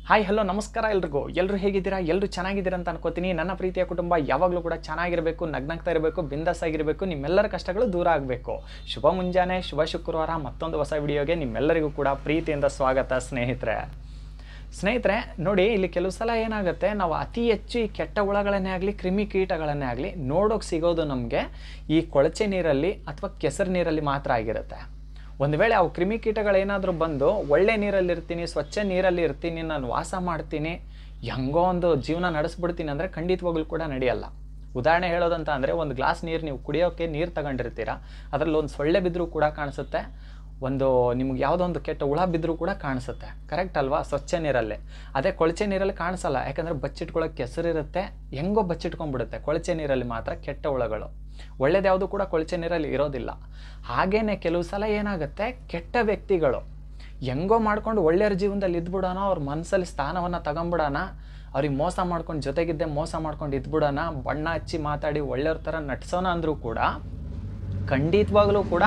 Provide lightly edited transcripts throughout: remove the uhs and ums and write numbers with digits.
Hi hello ನಮಸ್ಕಾರ ಎಲ್ಲರೂ ಹೇಗಿದ್ದೀರಾ? ಎಲ್ಲರೂ ಚೆನ್ನಾಗಿದ್ದೀರಾ ಅಂತ ಅನ್ಕೋತೀನಿ. ನನ್ನ ಪ್ರೀತಿಯ ಕುಟುಂಬ ಯಾವಾಗಲೂ ಕೂಡ ಚೆನ್ನಾಗಿರಬೇಕು, ನಗ್ನಗ್ತಾ ಇರಬೇಕು, ಬಿಂದಾಸ್ ಆಗಿರಬೇಕು, ನಿಮ್ಮೆಲ್ಲರ ಕಷ್ಟಗಳು ದೂರ ಆಗಬೇಕು. ಶುಭ ಮುಂಜಾನೆ, ಶುಭ ಶುಕ್ರವಾರ, ಮತ್ತೊಂದು ಹೊಸ ವಿಡಿಯೋಗೆ ನಿಮ್ಮೆಲ್ಲರಿಗೂ ಕೂಡ ಪ್ರೀತಿಯಿಂದ ಸ್ವಾಗತ ಸ್ನೇಹಿತರೆ. ನೋಡಿ, ಇಲ್ಲಿ ಕೆಲವು ಸಲ ಏನಾಗುತ್ತೆ, ನಾವು ಅತಿ ಹೆಚ್ಚು ಈ ಕೆಟ್ಟ ಹುಳಗಳನ್ನೇ ಆಗಲಿ ಕ್ರಿಮಿಕೀಟಗಳನ್ನೇ ಆಗಲಿ ನೋಡೋಕೆ ಸಿಗೋದು ನಮಗೆ ಈ ಕೊಳಚೆ ನೀರಲ್ಲಿ ಅಥವಾ ಕೆಸರು ನೀರಲ್ಲಿ ಮಾತ್ರ ಆಗಿರುತ್ತೆ. ಒಂದು ವೇಳೆ ಅವು ಕ್ರಿಮಿಕೀಟಗಳೇನಾದರೂ ಬಂದು ಒಳ್ಳೆ ನೀರಲ್ಲಿರ್ತೀನಿ, ಸ್ವಚ್ಛ ನೀರಲ್ಲಿ ಇರ್ತೀನಿ, ನಾನು ವಾಸ ಮಾಡ್ತೀನಿ, ಹೆಂಗೋ ಒಂದು ಜೀವನ ನಡೆಸ್ಬಿಡ್ತೀನಿ ಅಂದರೆ ಖಂಡಿತವಾಗ್ಲೂ ಕೂಡ ನಡೆಯಲ್ಲ. ಉದಾಹರಣೆ ಹೇಳೋದಂತ ಅಂದರೆ, ಒಂದು ಗ್ಲಾಸ್ ನೀರು ನೀವು ಕುಡಿಯೋಕ್ಕೆ ನೀರು ತಗೊಂಡಿರ್ತೀರ, ಅದರಲ್ಲಿ ಒಂದು ಸೊಳ್ಳೆ ಬಿದ್ದರೂ ಕೂಡ ಕಾಣಿಸುತ್ತೆ, ಒಂದು ನಿಮ್ಗೆ ಯಾವುದೋ ಒಂದು ಕೆಟ್ಟ ಹುಳ ಬಿದ್ದರೂ ಕೂಡ ಕಾಣಿಸುತ್ತೆ, ಕರೆಕ್ಟ್ ಅಲ್ವಾ? ಸ್ವಚ್ಛ ನೀರಲ್ಲಿ. ಅದೇ ಕೊಳಚೆ ನೀರಲ್ಲಿ ಕಾಣಿಸಲ್ಲ, ಯಾಕಂದರೆ ಬಚ್ಚಿಟ್ಕೊಳ್ಳೋಕೆ ಕೆಸರಿರುತ್ತೆ, ಹೆಂಗೋ ಬಚ್ಚಿಟ್ಕೊಂಡ್ಬಿಡುತ್ತೆ. ಕೊಳಚೆ ನೀರಲ್ಲಿ ಮಾತ್ರ ಕೆಟ್ಟ ಹುಳಗಳು, ಒಳ್ಳೇದು ಯಾವುದು ಕೂಡ ಕೊಳಚೆ ನೀರಲ್ಲಿ ಇರೋದಿಲ್ಲ. ಹಾಗೇನೆ ಕೆಲವು ಸಲ ಏನಾಗುತ್ತೆ, ಕೆಟ್ಟ ವ್ಯಕ್ತಿಗಳು ಹೆಂಗೋ ಮಾಡ್ಕೊಂಡು ಒಳ್ಳೆಯವ್ರ ಜೀವನದಲ್ಲಿ ಇದ್ಬಿಡೋಣ, ಅವ್ರ ಮನಸ್ಸಲ್ಲಿ ಸ್ಥಾನವನ್ನು ತಗೊಂಬಿಡೋಣ, ಅವ್ರಿಗೆ ಮೋಸ ಮಾಡ್ಕೊಂಡು ಜೊತೆಗಿದ್ದೆ ಮೋಸ ಮಾಡ್ಕೊಂಡು ಇದ್ಬಿಡೋಣ, ಬಣ್ಣ ಹಚ್ಚಿ ಮಾತಾಡಿ ಒಳ್ಳೆಯವ್ರ ಥರ ನಟಿಸೋಣ ಅಂದರೂ ಕೂಡ ಖಂಡಿತವಾಗ್ಲೂ ಕೂಡ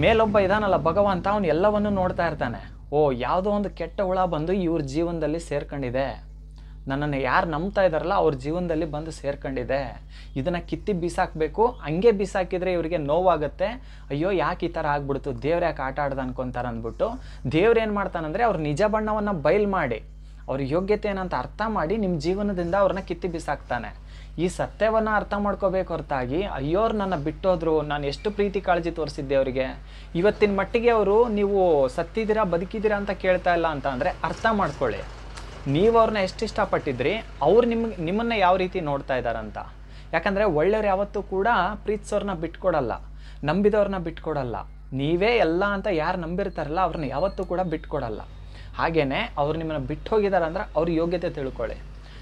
ಮೇಲೊಬ್ಬ ಇದಾನಲ್ಲ ಭಗವಂತ, ಅವನು ಎಲ್ಲವನ್ನೂ ನೋಡ್ತಾ ಇರ್ತಾನೆ. ಯಾವುದೋ ಒಂದು ಕೆಟ್ಟ ಹುಳ ಬಂದು ಇವ್ರ ಜೀವನದಲ್ಲಿ ಸೇರ್ಕೊಂಡಿದೆ, ನನ್ನನ್ನು ಯಾರು ನಂಬ್ತಾ ಇದ್ದಾರಲ್ಲ ಅವ್ರ ಜೀವನದಲ್ಲಿ ಬಂದು ಸೇರ್ಕೊಂಡಿದೆ, ಇದನ್ನು ಕಿತ್ತಿ ಬೀಸಾಕಬೇಕು. ಹಂಗೆ ಬೀಸಾಕಿದ್ರೆ ಇವರಿಗೆ ನೋವಾಗುತ್ತೆ, ಅಯ್ಯೋ ಯಾಕೆ ಈ ಥರ ಆಗ್ಬಿಡ್ತು, ದೇವ್ರು ಯಾಕೆ ಆಟ ಆಡ್ದು ಅನ್ಕೊತಾರೆ ಅಂದ್ಬಿಟ್ಟು ದೇವ್ರು ಏನು ಮಾಡ್ತಾನಂದರೆ ಅವ್ರ ನಿಜ ಬಣ್ಣವನ್ನು ಬಯಲು ಮಾಡಿ, ಅವ್ರ ಯೋಗ್ಯತೆ ಏನಂತ ಅರ್ಥ ಮಾಡಿ ನಿಮ್ಮ ಜೀವನದಿಂದ ಅವ್ರನ್ನ ಕಿತ್ತಿ ಬೀಸಾಕ್ತಾನೆ. ಈ ಸತ್ಯವನ್ನು ಅರ್ಥ ಮಾಡ್ಕೋಬೇಕು ಹೊರತಾಗಿ, ಅಯ್ಯೋರು ನನ್ನ ಬಿಟ್ಟೋದ್ರು, ನಾನು ಎಷ್ಟು ಪ್ರೀತಿ ಕಾಳಜಿ ತೋರಿಸಿದ್ದೆ ಅವರಿಗೆ, ಇವತ್ತಿನ ಮಟ್ಟಿಗೆ ಅವರು ನೀವು ಸತ್ತಿದ್ದೀರಾ ಬದುಕಿದ್ದೀರಾ ಅಂತ ಕೇಳ್ತಾ ಇಲ್ಲ ಅಂತ ಅಂದರೆ ಅರ್ಥ ಮಾಡ್ಕೊಳ್ಳಿ. ನೀವು ಅವ್ರನ್ನ ಎಷ್ಟು ಇಷ್ಟಪಟ್ಟಿದ್ರಿ, ಅವ್ರು ನಿಮ್ಮನ್ನ ಯಾವ ರೀತಿ ನೋಡ್ತಾ ಇದ್ದಾರಂತ. ಯಾಕಂದರೆ ಒಳ್ಳೆಯವ್ರು ಯಾವತ್ತೂ ಕೂಡ ಪ್ರೀತಿಸೋರನ್ನ ಬಿಟ್ಕೊಡಲ್ಲ, ನಂಬಿದವ್ರನ್ನ ಬಿಟ್ಕೊಡಲ್ಲ. ನೀವೇ ಎಲ್ಲ ಅಂತ ಯಾರು ನಂಬಿರ್ತಾರಲ್ಲ ಅವ್ರನ್ನ ಯಾವತ್ತೂ ಕೂಡ ಬಿಟ್ಕೊಡಲ್ಲ. ಹಾಗೆಯೇ ಅವ್ರು ನಿಮ್ಮನ್ನು ಬಿಟ್ಟು ಹೋಗಿದ್ದಾರೆ ಅಂದ್ರೆ ಅವ್ರ ಯೋಗ್ಯತೆ ತಿಳ್ಕೊಳ್ಳಿ.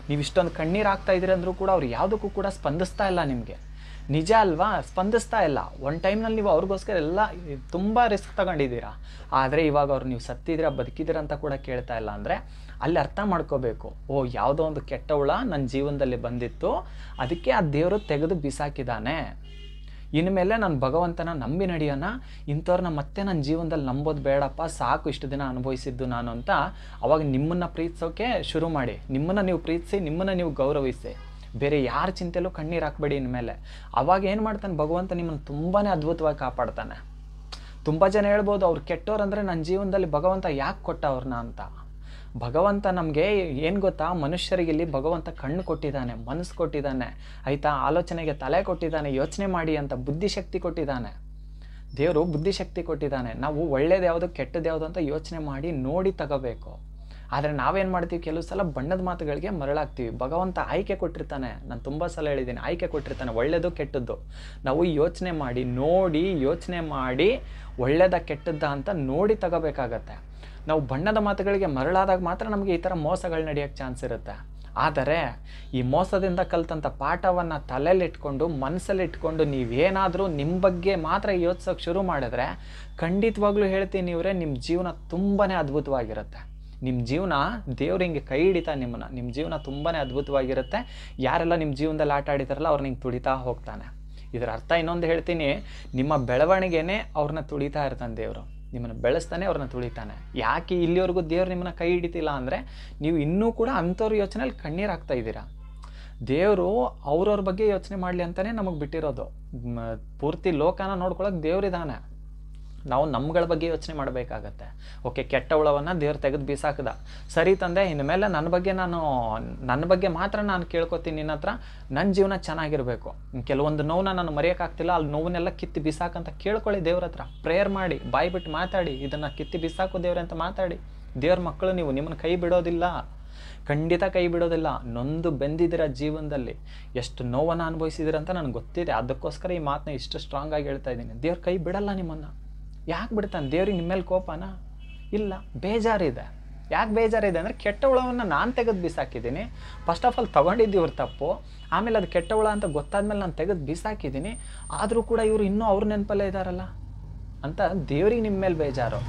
ನೀವು ಇಷ್ಟೊಂದು ಕಣ್ಣೀರು ಆಗ್ತಾ ಇದ್ದೀರಿ ಅಂದರೂ ಕೂಡ ಅವ್ರು ಯಾವುದಕ್ಕೂ ಕೂಡ ಸ್ಪಂದಿಸ್ತಾ ಇಲ್ಲ ನಿಮಗೆ, ನಿಜ ಅಲ್ವಾ? ಸ್ಪಂದಿಸ್ತಾ ಇಲ್ಲ. ಒಂದು ಟೈಮ್ನಲ್ಲಿ ನೀವು ಅವ್ರಿಗೋಸ್ಕರ ಎಲ್ಲ ತುಂಬ ರಿಸ್ಕ್ ತಗೊಂಡಿದ್ದೀರಾ, ಆದರೆ ಇವಾಗ ಅವ್ರು ನೀವು ಸತ್ತಿದ್ದೀರಾ ಬದುಕಿದ್ದೀರಾ ಅಂತ ಕೂಡ ಕೇಳ್ತಾ ಇಲ್ಲ ಅಂದರೆ ಅಲ್ಲಿ ಅರ್ಥ ಮಾಡ್ಕೋಬೇಕು, ಯಾವುದೋ ಒಂದು ಕೆಟ್ಟ ಹುಳ ನನ್ನ ಜೀವನದಲ್ಲಿ ಬಂದಿತ್ತು, ಅದಕ್ಕೆ ಆ ದೇವರು ತೆಗೆದು ಬಿಸಾಕಿದ್ದಾನೆ, ಇನ್ಮೇಲೆ ನಾನು ಭಗವಂತನ ನಂಬಿ ನಡೆಯೋಣ, ಇಂಥವ್ರನ್ನ ಮತ್ತೆ ನನ್ನ ಜೀವನದಲ್ಲಿ ನಂಬೋದು ಬೇಡಪ್ಪ, ಸಾಕು ಇಷ್ಟು ದಿನ ಅನುಭವಿಸಿದ್ದು ನಾನು ಅಂತ ಅವಾಗ ನಿಮ್ಮನ್ನು ಪ್ರೀತಿಸೋಕೆ ಶುರು ಮಾಡಿ. ನಿಮ್ಮನ್ನು ನೀವು ಪ್ರೀತಿಸಿ, ನಿಮ್ಮನ್ನು ನೀವು ಗೌರವಿಸಿ, ಬೇರೆ ಯಾರ ಚಿಂತೆಯಲ್ಲೂ ಕಣ್ಣೀರು ಹಾಕ್ಬೇಡಿ ಇನ್ಮೇಲೆ. ಅವಾಗ ಏನು ಮಾಡ್ತಾನೆ ಭಗವಂತ, ನಿಮ್ಮನ್ನು ತುಂಬಾ ಅದ್ಭುತವಾಗಿ ಕಾಪಾಡ್ತಾನೆ. ತುಂಬ ಜನ ಹೇಳ್ಬೋದು, ಅವ್ರು ಕೆಟ್ಟವ್ರು ಅಂದರೆ ನನ್ನ ಜೀವನದಲ್ಲಿ ಭಗವಂತ ಯಾಕೆ ಕೊಟ್ಟ ಅವ್ರನ್ನ ಅಂತ. ಭಗವಂತ ನಮಗೆ ಏನು ಗೊತ್ತಾ, ಮನುಷ್ಯರಿಗೆ ಇಲ್ಲಿ ಭಗವಂತ ಕಣ್ಣು ಕೊಟ್ಟಿದ್ದಾನೆ, ಮನಸ್ಸು ಕೊಟ್ಟಿದ್ದಾನೆ, ಆಯಿತಾ, ಆಲೋಚನೆಗೆ ತಲೆ ಕೊಟ್ಟಿದ್ದಾನೆ, ಯೋಚನೆ ಮಾಡಿ ಅಂತ ಬುದ್ಧಿಶಕ್ತಿ ಕೊಟ್ಟಿದ್ದಾನೆ. ದೇವರು ಬುದ್ಧಿಶಕ್ತಿ ಕೊಟ್ಟಿದ್ದಾನೆ. ನಾವು ಒಳ್ಳೇದು ಯಾವುದು ಕೆಟ್ಟದ್ದು ಯಾವುದು ಅಂತ ಯೋಚನೆ ಮಾಡಿ ನೋಡಿ ತಗೋಬೇಕು. ಆದರೆ ನಾವೇನು ಮಾಡ್ತೀವಿ, ಕೆಲವು ಸಲ ಬಣ್ಣದ ಮಾತುಗಳಿಗೆ ಮರಳಾಗ್ತೀವಿ. ಭಗವಂತ ಆಯ್ಕೆ ಕೊಟ್ಟಿರ್ತಾನೆ, ನಾನು ತುಂಬ ಸಲ ಹೇಳಿದ್ದೀನಿ, ಆಯ್ಕೆ ಕೊಟ್ಟಿರ್ತಾನೆ, ಒಳ್ಳೆಯದು ಕೆಟ್ಟದ್ದು. ನಾವು ಯೋಚನೆ ಮಾಡಿ ನೋಡಿ, ಯೋಚನೆ ಮಾಡಿ ಒಳ್ಳೆಯದ ಕೆಟ್ಟದ್ದ ಅಂತ ನೋಡಿ ತಗೋಬೇಕಾಗತ್ತೆ. ನಾವು ಬಣ್ಣದ ಮಾತುಗಳಿಗೆ ಮರಳಾದಾಗ ಮಾತ್ರ ನಮಗೆ ಈ ಥರ ಮೋಸಗಳು ನಡೆಯೋಕ್ಕೆ ಚಾನ್ಸ್ ಇರುತ್ತೆ. ಆದರೆ ಈ ಮೋಸದಿಂದ ಕಲಿತಂಥ ಪಾಠವನ್ನು ತಲೆಯಲ್ಲಿಟ್ಕೊಂಡು ಮನಸ್ಸಲ್ಲಿಟ್ಕೊಂಡು ನೀವೇನಾದರೂ ನಿಮ್ಮ ಬಗ್ಗೆ ಮಾತ್ರ ಯೋಚಿಸೋಕೆ ಶುರು ಮಾಡಿದ್ರೆ ಖಂಡಿತವಾಗ್ಲೂ ಹೇಳ್ತೀನಿ ಇವರೇ, ನಿಮ್ಮ ಜೀವನ ತುಂಬಾ ಅದ್ಭುತವಾಗಿರುತ್ತೆ. ನಿಮ್ಮ ಜೀವನ ದೇವ್ರು ಹಿಂಗೆ ಕೈ ಹಿಡಿತಾ ನಿಮ್ಮ ಜೀವನ ತುಂಬಾ ಅದ್ಭುತವಾಗಿರುತ್ತೆ. ಯಾರೆಲ್ಲ ನಿಮ್ಮ ಜೀವನದಲ್ಲಿ ಆಟ ಆಡಿತಾರಲ್ಲ ಅವ್ರನ್ನ ಹಿಂಗೆ ತುಳಿತಾ ಹೋಗ್ತಾನೆ. ಇದರ ಅರ್ಥ ಇನ್ನೊಂದು ಹೇಳ್ತೀನಿ, ನಿಮ್ಮ ಬೆಳವಣಿಗೆನೇ ಅವ್ರನ್ನ ತುಳಿತಾ ಇರ್ತಾನೆ ದೇವರು, ನಿಮ್ಮನ್ನು ಬೆಳೆಸ್ತಾನೆ, ಅವ್ರನ್ನ ತುಳಿತಾನೆ. ಯಾಕೆ ಇಲ್ಲಿವರೆಗೂ ದೇವ್ರು ನಿಮ್ಮನ್ನು ಕೈ ಹಿಡಿತಿಲ್ಲ ಅಂದರೆ ನೀವು ಇನ್ನೂ ಕೂಡ ಅಂಥವ್ರ ಯೋಚನೆಯಲ್ಲಿ ಕಣ್ಣೀರು ಹಾಕ್ತಾ ಇದ್ದೀರಾ. ದೇವರು ಅವ್ರವ್ರ ಬಗ್ಗೆ ಯೋಚನೆ ಮಾಡಲಿ ಅಂತಲೇ ನಮಗೆ ಬಿಟ್ಟಿರೋದು. ಪೂರ್ತಿ ಲೋಕನ ನೋಡ್ಕೊಳ್ಳೋಕೆ ದೇವ್ರಿದ್ದಾನೆ, ನಾವು ನಮ್ಗಳ ಬಗ್ಗೆ ಯೋಚನೆ ಮಾಡಬೇಕಾಗತ್ತೆ. ಕೆಟ್ಟ ಹುಳವನ್ನು ದೇವ್ರು ತೆಗೆದು ಬೀಸಾಕದ, ಸರಿ ತಂದೆ, ಇನ್ಮೇಲೆ ನನ್ನ ಬಗ್ಗೆ ಮಾತ್ರ ನಾನು ಕೇಳ್ಕೊತೀನಿ ನಿನ್ನ ಹತ್ರ, ನನ್ನ ಜೀವನ ಚೆನ್ನಾಗಿರಬೇಕು, ಕೆಲವೊಂದು ನೋವನ್ನ ನಾನು ಮರೆಯೋಕ್ಕಾಗ್ತಿಲ್ಲ, ಅಲ್ಲಿ ನೋವನ್ನೆಲ್ಲ ಕಿತ್ತಿ ಬಿಸಾಕಂತ ಕೇಳ್ಕೊಳ್ಳಿ ದೇವ್ರ ಹತ್ರ. ಪ್ರೇಯರ್ ಮಾಡಿ, ಬಾಯಿ ಬಿಟ್ಟು ಮಾತಾಡಿ, ಇದನ್ನು ಕಿತ್ತಿ ಬಿಸಾಕು ದೇವ್ರೆ ಅಂತ ಮಾತಾಡಿ. ದೇವ್ರ ಮಕ್ಕಳು ನೀವು, ನಿಮ್ಮನ್ನು ಕೈ ಬಿಡೋದಿಲ್ಲ, ಖಂಡಿತ ಕೈ ಬಿಡೋದಿಲ್ಲ. ನೊಂದು ಬೆಂದಿದ್ದೀರ ಜೀವನದಲ್ಲಿ, ಎಷ್ಟು ನೋವನ್ನು ಅನುಭವಿಸಿದಿರ ಅಂತ ನನಗೆ ಗೊತ್ತಿದೆ, ಅದಕ್ಕೋಸ್ಕರ ಈ ಮಾತನ್ನ ಇಷ್ಟು ಸ್ಟ್ರಾಂಗ್ ಆಗಿ ಹೇಳ್ತಾ ಇದ್ದೀನಿ. ದೇವ್ರ ಕೈ ಬಿಡಲ್ಲ ನಿಮ್ಮನ್ನು. ಯಾಕೆ ಬಿಡ್ತಾನೆ? ದೇವ್ರಿಗೆ ನಿಮ್ಮ ಮೇಲೆ ಕೋಪನಾ? ಇಲ್ಲ, ಬೇಜಾರಿದೆ. ಯಾಕೆ ಬೇಜಾರಿದೆ ಅಂದರೆ, ಕೆಟ್ಟ ಹುಳವನ್ನು ನಾನು ತೆಗೆದು ಬೀಸಾಕಿದ್ದೀನಿ. ಫಸ್ಟ್ ಆಫ್ ಆಲ್ ತೊಗೊಂಡಿದ್ದು ಇವ್ರ ತಪ್ಪು, ಆಮೇಲೆ ಅದು ಕೆಟ್ಟ ಹುಳ ಅಂತ ಗೊತ್ತಾದ್ಮೇಲೆ ನಾನು ತೆಗೆದು ಬೀಸಾಕಿದ್ದೀನಿ, ಆದರೂ ಕೂಡ ಇವರು ಇನ್ನೂ ಅವ್ರ ನೆನಪಲ್ಲೇ ಇದ್ದಾರಲ್ಲ ಅಂತ ದೇವ್ರಿಗೆ ನಿಮ್ಮ ಮೇಲೆ ಬೇಜಾರು,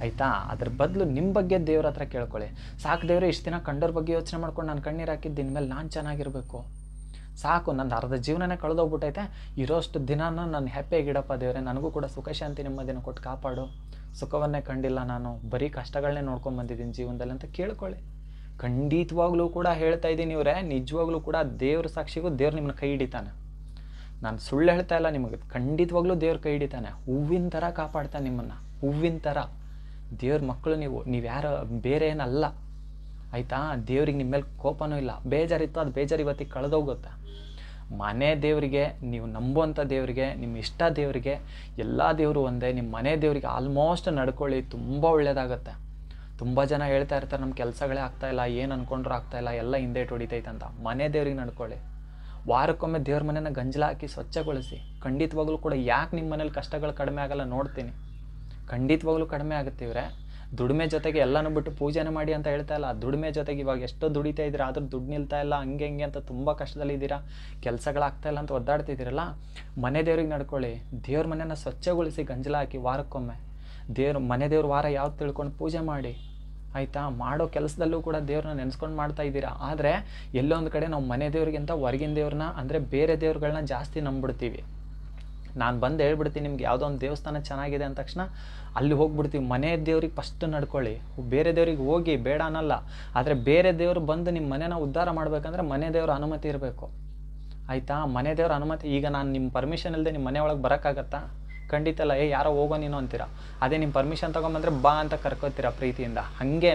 ಆಯಿತಾ? ಅದ್ರ ಬದಲು ನಿಮ್ಮ ಬಗ್ಗೆ ದೇವ್ರ ಹತ್ರ ಕೇಳ್ಕೊಳ್ಳಿ. ಸಾಕು ದೇವ್ರೆ, ಇಷ್ಟು ದಿನ ಕಂಡೋರ ಬಗ್ಗೆ ಯೋಚನೆ ಮಾಡ್ಕೊಂಡು ನಾನು ಕಣ್ಣೀರು ಹಾಕಿದ್ದು, ಇನ್ಮೇಲೆ ನಾನು ಚೆನ್ನಾಗಿರಬೇಕು, ಸಾಕು, ನನ್ನ ಅರ್ಧ ಜೀವನನೇ ಕಳೆದೋಗ್ಬಿಟ್ಟೈತೆ, ಇರೋಷ್ಟು ದಿನಾನ ನಾನು ಹ್ಯಾಪಿಯಾಗಿಡಪ್ಪ ದೇವ್ರೆ, ನನಗೂ ಕೂಡ ಸುಖ ಶಾಂತಿ ನೆಮ್ಮದಿನ ಕೊಟ್ಟು ಕಾಪಾಡು, ಸುಖವನ್ನೇ ಕಂಡಿಲ್ಲ ನಾನು, ಬರೀ ಕಷ್ಟಗಳನ್ನೇ ನೋಡ್ಕೊಂಡು ಬಂದಿದ್ದೀನಿ ಜೀವನದಲ್ಲಿ ಅಂತ ಕೇಳ್ಕೊಳ್ಳಿ. ಖಂಡಿತವಾಗ್ಲೂ ಕೂಡ ಹೇಳ್ತಾ ಇದ್ದೀನಿ ಇವರೇ, ನಿಜವಾಗ್ಲೂ ಕೂಡ ದೇವ್ರ ಸಾಕ್ಷಿಗೂ ದೇವ್ರು ನಿಮ್ಮನ್ನ ಕೈ ಹಿಡಿತಾನೆ. ನಾನು ಸುಳ್ಳು ಹೇಳ್ತಾ ಇಲ್ಲ ನಿಮಗೆ, ಖಂಡಿತವಾಗ್ಲೂ ದೇವ್ರ ಕೈ ಹಿಡಿತಾನೆ. ಹೂವಿನ ಥರ ಕಾಪಾಡ್ತಾನೆ ನಿಮ್ಮನ್ನು, ಹೂವಿನ ಥರ. ದೇವ್ರ ಮಕ್ಕಳು ನೀವು ಯಾರು ಬೇರೆ ಏನಲ್ಲ ಆಯಿತಾ. ದೇವ್ರಿಗೆ ನಿಮ್ಮ ಮೇಲೆ ಕೋಪನೂ ಇಲ್ಲ. ಬೇಜಾರಿತ್ತು, ಅದು ಬೇಜಾರು ಇವತ್ತಿಗೆ ಕಳೆದೋಗುತ್ತೆ. ಮನೆ ದೇವರಿಗೆ, ನೀವು ನಂಬುವಂಥ ದೇವರಿಗೆ, ನಿಮ್ಮ ಇಷ್ಟ ದೇವರಿಗೆ, ಎಲ್ಲ ದೇವರು ಒಂದೇ. ನಿಮ್ಮ ಮನೆ ದೇವರಿಗೆ ಆಲ್ಮೋಸ್ಟ್ ನಡ್ಕೊಳ್ಳಿ, ತುಂಬ ಒಳ್ಳೆಯದಾಗತ್ತೆ. ತುಂಬ ಜನ ಹೇಳ್ತಾ ಇರ್ತಾರೆ ನಮ್ಮ ಕೆಲಸಗಳೇ ಆಗ್ತಾಯಿಲ್ಲ, ಏನು ಅಂದ್ಕೊಂಡ್ರೂ ಆಗ್ತಾಯಿಲ್ಲ, ಎಲ್ಲ ಹಿಂದೆ ಹೊಡಿತೈತೆ ಅಂತ. ಮನೆ ದೇವ್ರಿಗೆ ನಡ್ಕೊಳ್ಳಿ. ವಾರಕ್ಕೊಮ್ಮೆ ದೇವ್ರ ಮನೆನ ಗಂಜಲ ಹಾಕಿ ಸ್ವಚ್ಛಗೊಳಿಸಿ. ಖಂಡಿತವಾಗ್ಲೂ ಕೂಡ ಯಾಕೆ ನಿಮ್ಮ ಮನೇಲಿ ಕಷ್ಟಗಳು ಕಡಿಮೆ ಆಗಲ್ಲ ನೋಡ್ತೀನಿ. ಖಂಡಿತವಾಗ್ಲೂ ಕಡಿಮೆ ಆಗುತ್ತೆ ಇವರೇ. ದುಡಿಮೆ ಜೊತೆಗೆ ಎಲ್ಲನೂ ಬಿಟ್ಟು ಪೂಜೆನೇ ಮಾಡಿ ಅಂತ ಹೇಳ್ತಾ ಇಲ್ಲ. ದುಡಿಮೆ ಜೊತೆಗೆ ಇವಾಗ ಎಷ್ಟೋ ದುಡಿತಾ ಇದ್ದೀರಾ, ಆದರೂ ದುಡ್ಡು ನಿಲ್ತಾ ಇಲ್ಲ, ಹಂಗೆ ಹಿಂಗೆ ಅಂತ ತುಂಬ ಕಷ್ಟದಲ್ಲಿದ್ದೀರಾ, ಕೆಲಸಗಳಾಗ್ತಾಯಿಲ್ಲ ಅಂತ ಒದ್ದಾಡ್ತಿದ್ದೀರಲ್ಲ, ಮನೆ ದೇವ್ರಿಗೆ ನಡ್ಕೊಳ್ಳಿ. ದೇವ್ರ ಮನೆನ ಸ್ವಚ್ಛಗೊಳಿಸಿ ಗಂಜಲ ಹಾಕಿ ವಾರಕ್ಕೊಮ್ಮೆ. ಮನೆ ದೇವ್ರ ವಾರ ಯಾವ್ದು ತಿಳ್ಕೊಂಡು ಪೂಜೆ ಮಾಡಿ ಆಯಿತಾ. ಮಾಡೋ ಕೆಲಸದಲ್ಲೂ ಕೂಡ ದೇವ್ರನ್ನ ನೆನೆಸ್ಕೊಂಡು ಮಾಡ್ತಾ ಇದ್ದೀರಾ. ಆದರೆ ಎಲ್ಲೋ ಒಂದು ಕಡೆ ನಾವು ಮನೆ ದೇವ್ರಿಗಿಂತ ಹೊರಗಿನ ದೇವ್ರನ್ನ, ಅಂದರೆ ಬೇರೆ ದೇವ್ರುಗಳನ್ನ ಜಾಸ್ತಿ ನಂಬಿಡ್ತೀವಿ. ನಾನು ಬಂದು ಹೇಳ್ಬಿಡ್ತೀನಿ ನಿಮ್ಗೆ, ಯಾವುದೋ ಒಂದು ದೇವಸ್ಥಾನ ಚೆನ್ನಾಗಿದೆ ಅಂದ ತಕ್ಷಣ ಅಲ್ಲಿ ಹೋಗ್ಬಿಡ್ತೀವಿ. ಮನೆ ದೇವ್ರಿಗೆ ಫಸ್ಟ್ ನಡ್ಕೊಳ್ಳಿ. ಬೇರೆ ದೇವ್ರಿಗೆ ಹೋಗಿ ಬೇಡ ಅನ್ನಲ್ಲ, ಆದರೆ ಬೇರೆ ದೇವ್ರು ಬಂದು ನಿಮ್ಮ ಮನೆನ ಉದ್ಧಾರ ಮಾಡಬೇಕಂದ್ರೆ ಮನೆ ದೇವ್ರ ಅನುಮತಿ ಇರಬೇಕು ಆಯಿತಾ. ಮನೆ ದೇವ್ರ ಅನುಮತಿ. ಈಗ ನಾನು ನಿಮ್ಮ ಪರ್ಮಿಷನ್ ಇಲ್ಲದೆ ನಿಮ್ಮ ಮನೆ ಒಳಗೆ ಬರೋಕ್ಕಾಗತ್ತಾ? ಖಂಡಿತ ಇಲ್ಲ. ಯಾರೋ ಹೋಗೋ ನೀನು ಅಂತೀರಾ. ಅದೇ ನಿಮ್ಮ ಪರ್ಮಿಷನ್ ತೊಗೊಂಬಂದರೆ ಬಾ ಅಂತ ಕರ್ಕೋತೀರ ಪ್ರೀತಿಯಿಂದ. ಹಾಗೇ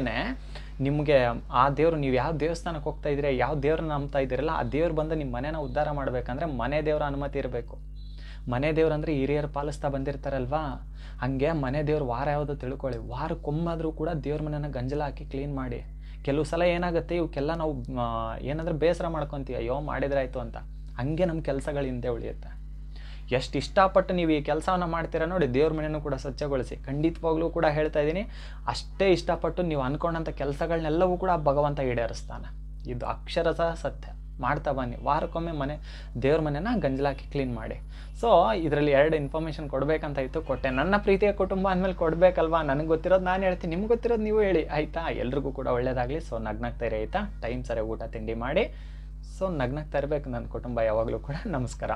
ನಿಮಗೆ ಆ ದೇವರು, ನೀವು ಯಾವ ದೇವಸ್ಥಾನಕ್ಕೆ ಹೋಗ್ತಾ ಇದ್ದೀರಿ, ಯಾವ ದೇವ್ರನ್ನ ನಂಬ್ತಾ ಇದ್ದೀರಲ್ಲ, ಆ ದೇವ್ರು ಬಂದು ನಿಮ್ಮ ಮನೆನ ಉದ್ಧಾರ ಮಾಡಬೇಕಂದ್ರೆ ಮನೆ ದೇವರ ಅನುಮತಿ ಇರಬೇಕು. ಮನೆ ದೇವ್ರು ಅಂದರೆ ಹಿರಿಯರು ಪಾಲಿಸ್ತಾ ಬಂದಿರ್ತಾರಲ್ವಾ, ಹಾಗೆ ಮನೆ ದೇವ್ರ ವಾರ ಯಾವುದು ತಿಳ್ಕೊಳ್ಳಿ. ವಾರಕ್ಕೊಮ್ಮಾದರೂ ಕೂಡ ದೇವ್ರ ಮನೆನ ಗಂಜಲ ಹಾಕಿ ಕ್ಲೀನ್ ಮಾಡಿ. ಕೆಲವು ಸಲ ಏನಾಗುತ್ತೆ, ಇವಕ್ಕೆಲ್ಲ ನಾವು ಏನಂದರೆ ಬೇಸರ ಮಾಡ್ಕೊತೀವಿ, ಅಯ್ಯೋ ಮಾಡಿದ್ರಾಯ್ತು ಅಂತ. ಹಾಗೆ ನಮ್ಮ ಕೆಲಸಗಳು ಹಿಂದೆ ಉಳಿಯುತ್ತೆ. ಎಷ್ಟು ಇಷ್ಟಪಟ್ಟು ನೀವು ಈ ಕೆಲಸವನ್ನು ಮಾಡ್ತೀರಾ ನೋಡಿ, ದೇವ್ರ ಮನೆಯೂ ಕೂಡ ಸ್ವಚ್ಛಗೊಳಿಸಿ. ಖಂಡಿತವಾಗ್ಲೂ ಕೂಡ ಹೇಳ್ತಾ ಇದ್ದೀನಿ, ಅಷ್ಟೇ ಇಷ್ಟಪಟ್ಟು ನೀವು ಅಂದ್ಕೊಂಡಂಥ ಕೆಲಸಗಳನ್ನೆಲ್ಲವೂ ಕೂಡ ಭಗವಂತ ಈಡೇರಿಸ್ತಾನೆ. ಇದು ಅಕ್ಷರಶಃ ಸತ್ಯ. ಮಾಡ್ತಾ ಬನ್ನಿ. ವಾರಕ್ಕೊಮ್ಮೆ ದೇವ್ರ ಮನೆನ ಗಂಜಲಾಕಿ ಕ್ಲೀನ್ ಮಾಡಿ. ಸೊ ಇದರಲ್ಲಿ 2 ಇನ್ಫಾರ್ಮೇಷನ್ ಕೊಡಬೇಕಂತ ಇತ್ತು, ಕೊಟ್ಟೆ. ನನ್ನ ಪ್ರೀತಿಯ ಕುಟುಂಬ ಅಂದಮೇಲೆ ಕೊಡಬೇಕಲ್ವಾ. ನನಗೆ ಗೊತ್ತಿರೋದು ನಾನು ಹೇಳ್ತೀನಿ, ನಿಮ್ಗೆ ಗೊತ್ತಿರೋದು ನೀವು ಹೇಳಿ ಆಯಿತಾ. ಎಲ್ರಿಗೂ ಕೂಡ ಒಳ್ಳೆಯದಾಗಲಿ. ಸೊ ನಗ್ನಗ್ತಾ ಇರಿ ಆಯಿತಾ. ಟೈಮ್ ಸರಿ ಊಟ ತಿಂಡಿ ಮಾಡಿ. ಸೊ ನಗ್ನಗ್ತಾ ಇರಬೇಕು ನನ್ನ ಕುಟುಂಬ ಯಾವಾಗಲೂ ಕೂಡ. ನಮಸ್ಕಾರ.